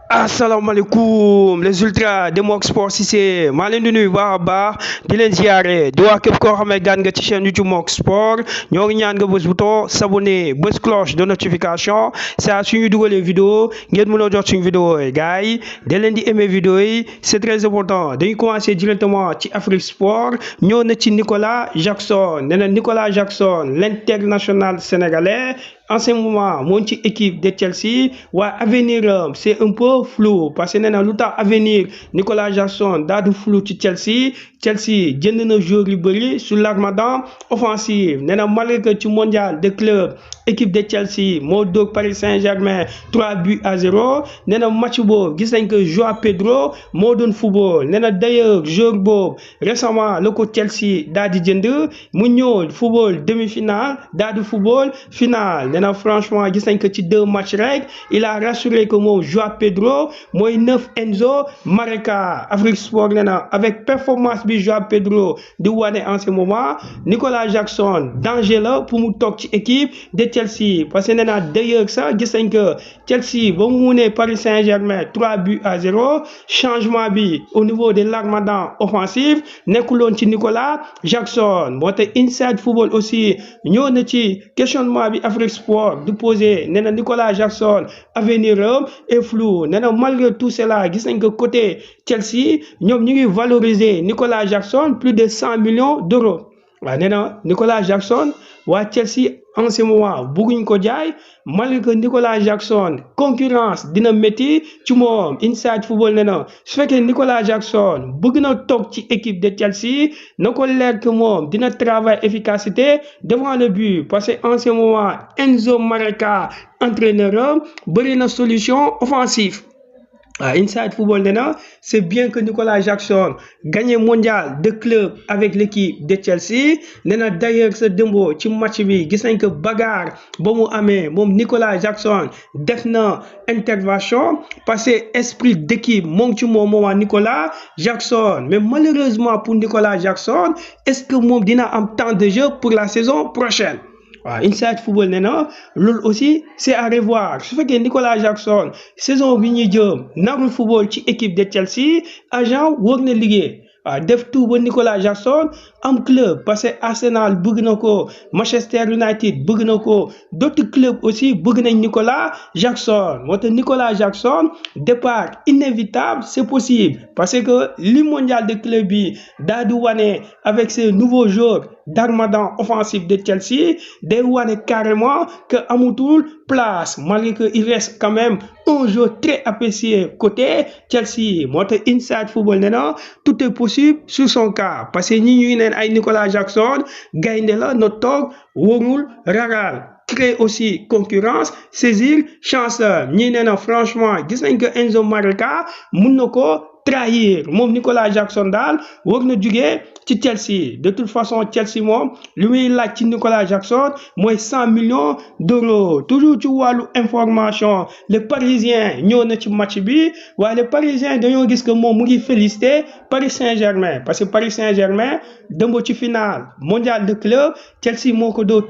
asalaamaaleykum les ultras de Mok Sport Cissé maa leen di nuyu baax a baax di leen ziare di wax képp koo xam ne gaan nga ci chaîne YouTube Mok Sport ñoo ngi ñaan nga bës bouton s'abonner bës cloche de notification saa suñu dugalee vidéo ngeen mën a jot suñu vidéo yi gars yi da leen di aimer vidéo yi c'est très important dañuy commencer directement ci Afrique Sport ñëw na ci Nicolas Jackson nee na Nicolas Jackson l'international sénégalais en ce moment moo ci équipe de Chelsea waaye avenir c'est un peu flou parce que nee na lu tax avenir Nicolas Jackson daa du flou ci Chelsea jënd na joueur yu bëri sur l'armada offensive nee na malgré que ci mondial de club équipe de Chelsea moo dóor Paris Saint-Germain 3-0 nee na match boobu gis nañ que João Pedro moo doon football nee na d'ailleurs joueur boobu récemment la ko Chelsea daa di jënd mu ñëw football demi-finale daa di football finale nee na franchement gis nañ que ci 2 matchs rek il a rassuré que moom João Pedro mooy 9 Enzo Maresca. Afrique Sport nee na avec performance bi João Pedro di wane en ce moment Nicolas Jackson danger la pour mu toog ci équipe de Chelsea parce que nee na d'ailleurs sax gis nañ que Chelsea ba mu munee Paris Saint-Germain 3-0 changement bi au niveau de l'armada offensive nekkuloon ci Nicolas Jackson moo tax Inside Football aussi ñëw na ci questionnement bi Afrique Sport du poser nee na Nicolas Jackson avenir am est flou nee na malgré tout cela gis nañ que côté Chelsea ñoom ñu ngi valoriser Nicolas Jackson plus de 100 millions d'euros waaw nee na Nicolas Jackson waa Chelsea en ce moment bëgguñ ko jaay malgré que Nicolas Jackson concurrence dina métti ci moom Inside Football nee na su fekkee Nicolas Jackson bëgg na toog ci équipe de Chelsea na ko leer que moom dina travail efficacité devant le but parce que en ce moment Enzo Maresca entraîneur am bëri na solution offensive. Inside Football nee na c'est bien que Nicolas Jackson gagne mondial de club avec l'équipe de Chelsea nee na d'ailleurs sa démbo ci match bi gis nañ que bagarre ba mu amee moom Nicolas Jackson def na intervention parce que esprit d'équipe moo ngi ci moom moomaa Nicolas Jackson mais malheureusement pour Nicolas Jackson est-ce que moom dina am temps de jeu pour la saison prochaine. waaw Inside Football nee na loolu aussi c'est à revoir su fekkee Nicolas Jackson saison bi ñuy jëm narul football ci équipe de Chelsea agent war na liggéey waaw def tout ba Nicolas Jackson am club parce que Arsenal bëgg na ko Manchester United bëgg na ko d'autres clubs aussi bëgg nañ Nicolas Jackson moo tax Nicolas Jackson départ inévitable c'est possible parce que li mondial de club bi daa di wane avec ces nouveaux joueurs d'armada offensif de Chelsea day wane carrément que amatul place malgré que il reste quand même un joueur très apprécié côté Chelsea moo tax Inside Football nee na tout est possible sur son cas parce que ñi ñuy neen ay Nicolas Jackson gaynde la na toog wóorul ragal créer aussi concurrence saisir chance ñi nee na franchement gis nañ que Enzo Maresca mun na ko trahir moom Nicolas Jackson daal war na jugee ci Chelsea de toute façon Chelsea moom li muy laaj ci Nicolas Jackson mooy 100 millions d'euros toujours ci wàllu information les Parisiens ñëw na ci match bi waaye les Parisiens dañoo gis que moom mu ngi féliciter Paris Saint-Germain parce que Paris Saint-Germain dëmb ci finale mondial de club Chelsea moo ko dóor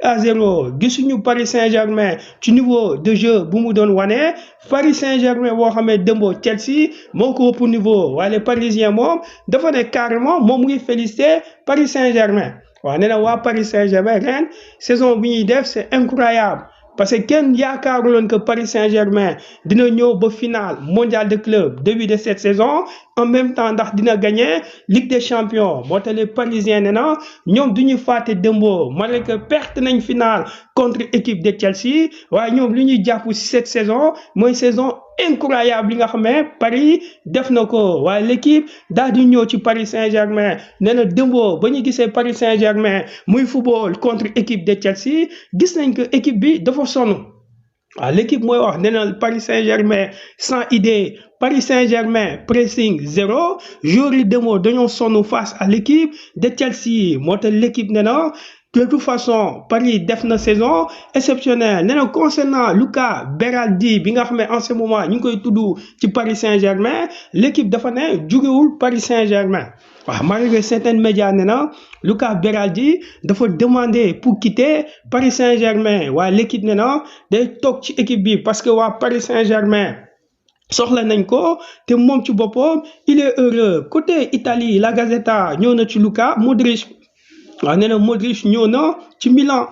3-0 gisuñu Paris Saint-Germain ci niveau de jeu bu mu doon wane Paris Saint-Germain boo xamee dëmb Chelsea moo ko ëpp niveau waaye les Parisiens moom dafa ne carrément moom mu ngi féliciter Paris Saint-Germain waaw nee na waa Paris Saint-Germain ren saison bi ñuy def c'est incroyable parce que kenn yaakaaruloon que Paris Saint-Germain dina ñëw ba finale mondial de club début de cette saison en même temps ndax dina gagner Ligue des Champions moo tax les Parisiens nee na ñoom du ñu fàtte démbo malgré que perte nañ finale contre équipe de Chelsea waaye ñoom li ñuy jàpp ci cette saison mooy saison incroyable li nga xam ne Paris def na ko waaye l'équipe daal di ñëw ci Paris Saint-Germain nee na démbo ba ñu gisee Paris Saint-Germain muy football contre équipe de Chelsea gis nañ que équipe bi dafa sonn waaw l'équipe mooy wax nee na Paris Saint-Germain sans idée Paris Saint-Germain pressing 0 joueurs yi démbo dañoo sonn face à l'équipe de Chelsea moo tax l'équipe nee na de toute façon Paris def na saison exceptionnelle nee na concernant Lucas Beraldi bi nga xam ne en ce moment ñu ngi koy tudd ci Paris Saint-Germain l'équipe dafa ne jugewul Paris Saint-Germain waaw malgré certains médias nee na Lucas Beraldi dafa demander pour quitter Paris Saint-Germain waaye l'équipe nee na day toog ci équipe bi parce que waa Paris Saint-Germain soxla nañ ko te moom ci boppam il est heureux. Côté Italie la Gazzetta ñëw na ci Luka Modric waaw nee na Modric ñëw na ci Milan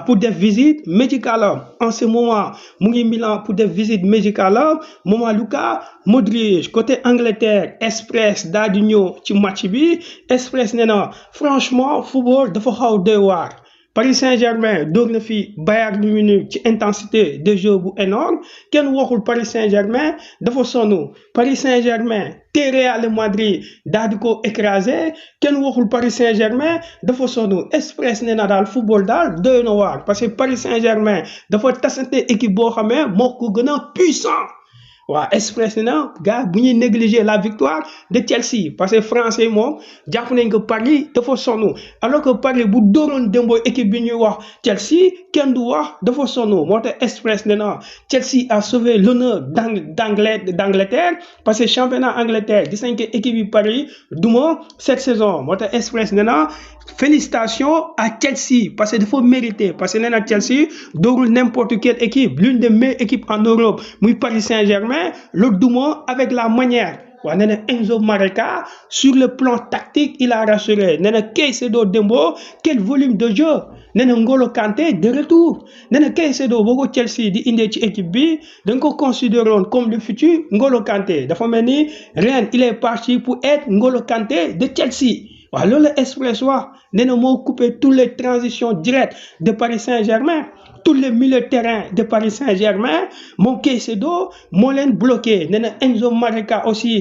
pour def visite médicale am en ce moment mu ngi Milan pour def visite médicale am moment Luka Modric. Côté Angleterre Express daal di ñëw ci match bi Express nee na franchement football dafa xaw doy waar. Paris Saint-Germain dóor na fi Bayern Munich ci intensité de jeu bu énorme kenn waxul Paris Saint-Germain dafa sonn Paris Saint-Germain te Real Madrid daal di ko écrasé kenn waxul Paris Saint-Germain dafa sonn Express nee na daal football daal doy na waar parce que Paris Saint-Germain dafa tasante équipe boo xamee moo ko gën a puissant. waaw Express na gars bu ñuy négliger la victoire de Chelsea parce que français yi moom jàpp nañ que Paris dafa sonn alors que Paris bu dooroon démboo équipe bi ñuy wax Chelsea kenn du wax dafa sonn moo tax Express ne na Chelsea a sauvé l'honneur d'Angleterre parce que championnat Angleterre gis nañ que équipe yi Paris duma cette saison moo tax Express ne na félicitations à Chelsea parce que dafa mérité parce que nee na Chelsea doorul n'importe quelle équipe l'une des meilleures équipes en Europe muy Paris Saint-Germain le duma avec la manière. waaw nee na Enzo Maresca sur le plan tactique il a rassuré nee na Caicedo Dembo quel volume de jeu nee na N'Golo Kanté de retour nee na Caicedo boo ko Chelsea di indee ci équipe bi dañ ko considéré woon comme le futur N'Golo Kanté dafa mel ni ren il est parti pour être N'Golo Kanté de Chelsea. waaw loolu la Express wax nee na moo coupé toutes les transitions directes de Paris Saint-Germain tous les milieux de terrain de Paris Saint-Germain moom Caicedo moo leen bloqué nee na Enzo Maresca aussi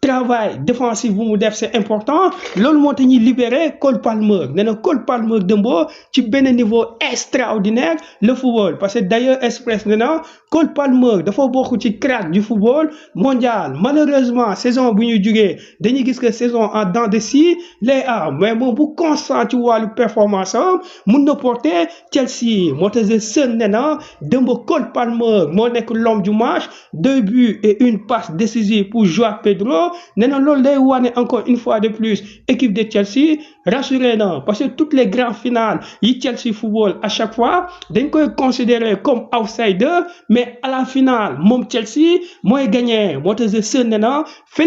travail défensif bu mu def c'est important loolu moo tax ñuy libéré Cole Palmer nee na Cole Palmer dëmboo ci benn niveau extraordinaire le football parce que d'ailleurs Express nee na Cole Palmer dafa bokk ci crack du football mondial malheureusement saison bu ñuy jugee dañuy gis que saison en dents de scie lay am mais moom bu constant ci wàllu performance am mun na porter Chelsea moo tax seen nee na dëmbo Cole Palmer moo nekk l'homme du match 2 buts et une passe décisive pour João Pedro. nee na loolu day wane encore une fois de plus équipe de Chelsea rassuré na parce que toutes les grandes finales yi Chelsea football à chaque fois dañ koy considérer comme outsider mais à la finale moom Chelsea mooy gagné moo tax seen nee na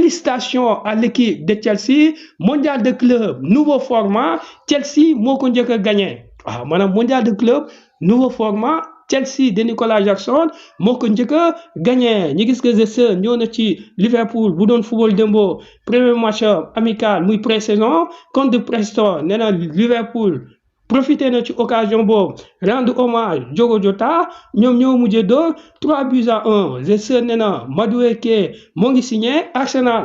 félicitations à l'équipe de Chelsea mondial de club nouveau format Chelsea moo ko njëkk a gagné waaw maanaam mondial de club nouveau format Chelsea de Nicolas Jackson moo ko njëkk a gagné ñi gis que GSE ñëw na ci Liverpool bu doon football démbo premier match amical muy pré-saison contre Preston nee na Liverpool profité na ci occasion boobu rendre hommage Diogo Jota ñoom ñoo mujjee door 3-1 GSE nee na Madueke moo ngi signé Arsenal.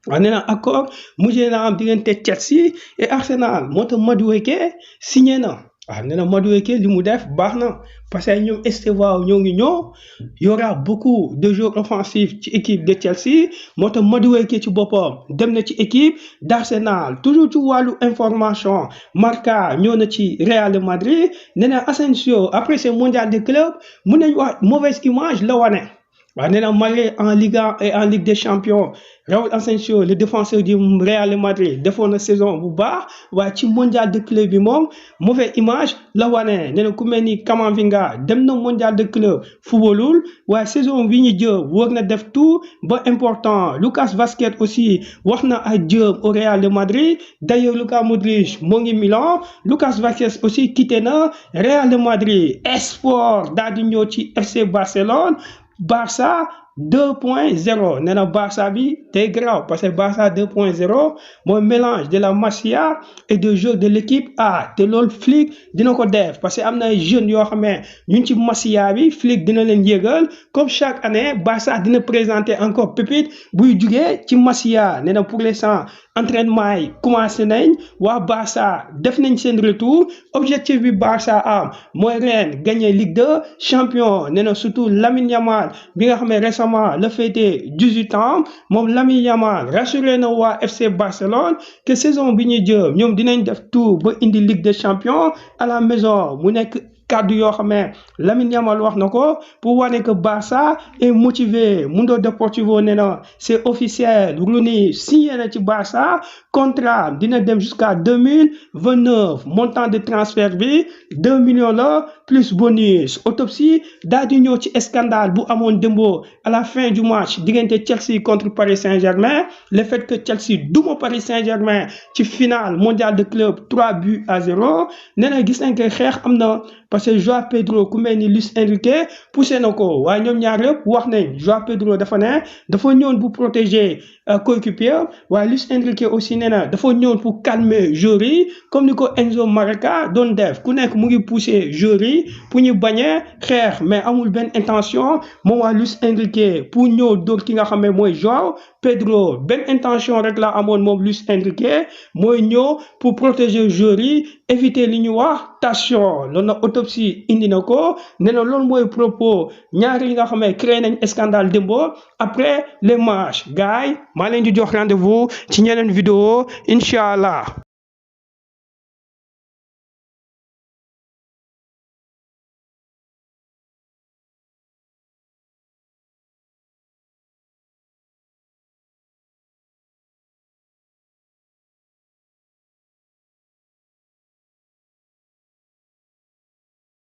waaw nee na accord mujjee na am diggante Chelsea et Arsenal moo tax Madueke signé na. waaw nee na Madueke li mu def baax na parce que ñoom Estevao ñoo ngi ñëw y aura beaucoup de joueurs offensifs ci équipe de Chelsea moo tax Madueke ci boppam dem na ci équipe d'Arsenal toujours ci wàllu information Marca ñëw na ci Real Madrid nee na Asensio après ce mondial de club mun nañu wax mauvaise image la wane. waaw nee na malgré en Liga et en Ligue des Champions Raúl Asensio le défenseur du Real Madrid defoon na saison bu baax waaye ci mondial de club bi moom mauvaise image la wane nee na ku mel ni Camavinga dem na mondial de club footballul waaye saison bi ñu jëm war na def tout ba important Lucas Vazquez aussi wax na ay jëm au Real de Madrid d'ailleurs Luka Modric moo ngi Milan Lucas Vazquez aussi quitté na Real de Madrid Esport daal di ñëw ci FC Barcelone. Barça 2.0 nee na Barça bi day grave parce que Barça 2.0 mooy mélange de la Masia et de jeu de l'équipe A te loolu Flick dina ko def parce que am na ay jeunes yoo xam ne ñu ci Masia bi Flick dina leen yëgal comme chaque année Barça dina présenter encore pépite buy jugee ci Masia nee na pour l'instant entraînement yi commencé nañ waa Barça def nañ seen retour objectif bi Barça am mooy ren gagner Ligue 2 champion nee na surtout Lamine Yamal bi nga xam ne récemment la fêté 18 ans moom Lamine Yamal rassuré na waa FC Barcelone que saison bi ñuy jëm ñoom dinañ def tout ba indi Ligue des champions à la maison mu nekk kàddu yoo xam ne Lamine Yamal wax na ko pour wane que Barça est motivé Mundo Deportivo nee na c'est officiel Rooney signé na ci Barça contrat dina dem jusqu'à 2029 montant de transfert bi 2 millions la plus bonus autopsie daal di ñëw ci scandale bu amoon démbo à la fin du match diggante Chelsea contre Paris Saint-Germain le fait que Chelsea duma Paris Saint-Germain ci finale mondial de club 3-0 nee na gis nañ ko xeex am na parce que João Pedro ku mel ni Luis Enrique poussé na ko waaye ñoom ñaar yëpp wax nañ João Pedro dafa ñëwoon bu protéger coéquipier waaye Luis Enrique aussi nee na dafa ñëwoon pour calmer joueurs yi comme ni ko Enzo Maraca doon def ku nekk mu ngi pousser joueurs yi pour ñu bañee xeex mais amul benn intention moom waa Luis Enrique pour ñëw dóor ki nga xam ne mooy João Pedro benn intention rek la amoon moom Luis Enrique mooy ñëw pour protéger joueurs yi éviter li ñu wax tension loolu na autopsie indi na ko nee na loolu mooy propos ñaari yi nga xam ne créé nañ scandale démbo après les matchs gars yi maa leen di jox rendez-vous ci ñeneen vidéo incha allah.